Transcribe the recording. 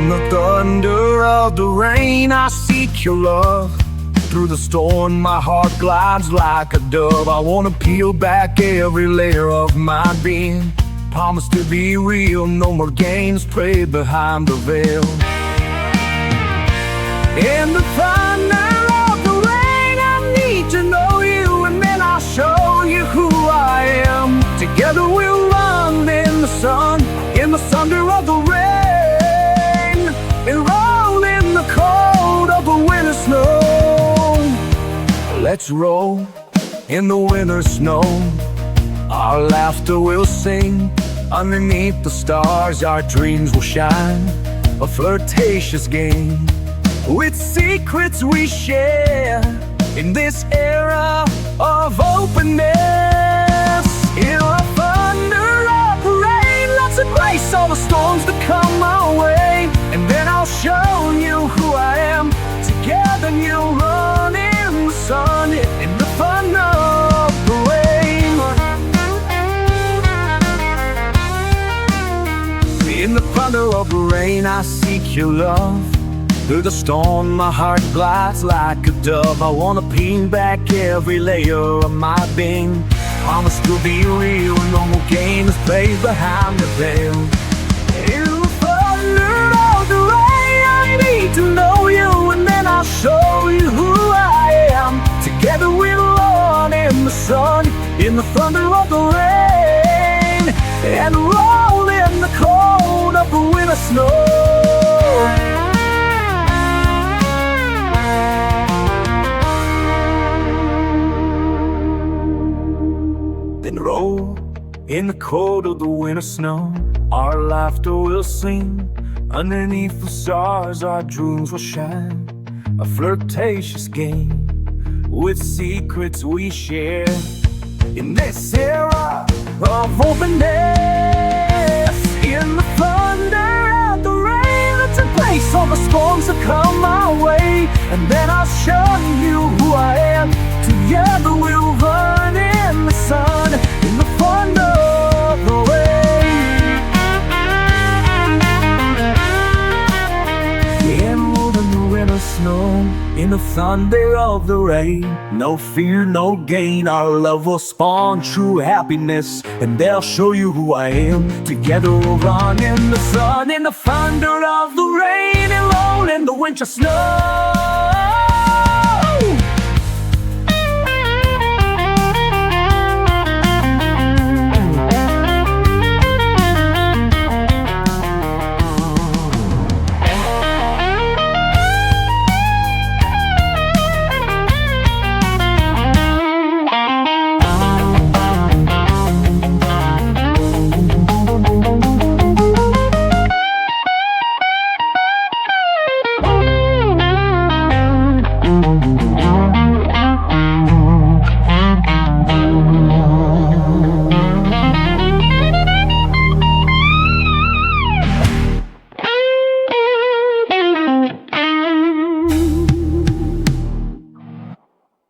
In the thunder of the rain, I seek your love. Through the storm, my heart glides like a dove. I wanna peel back every layer of my being. Promise to be real, no more games played behind the veil. In the thunder of the rain, I need to know you, and then I'll show you who I am. Together we'll run in the sun, in the thunder of the rain, and roll in the cold of the winter snow. Let's roll in the winter snow. Our laughter will sing underneath the stars. Our dreams will shine, a flirtatious game with secrets we share in this era of openness. In the thunder of the rain, let's embrace all the storms that come our way, and then I'll show you who I am. Together you'll run in the sun, in the thunder of the rain. In the thunder of the rain, I seek your love. Through the storm, my heart glides like a dove. I wanna peel back every layer of my being. Promise to be real, no more games played behind the veil. In the thunder of the rain, I need to know you, and then I'll show you who I am. Together we'll run in the sun, in the thunder of the rain, and roll in the cold of the winter snow. Then roll in the cold of the winter snow. Our laughter will sing underneath the stars. Our dreams will shine, a flirtatious game with secrets we share in this era of openness. In the thunder of the rain, let's embrace all the storms that come our way, and then I'll show you who I am. Together we'll run in the sun, in the thunder of the rain. In the winter snow, in the thunder of the rain. No fear, no gain, our love will spawn true happiness, and they'll show you who I am. Together we'll run in the sun, in the thunder of the rain, and roll in the winter snow.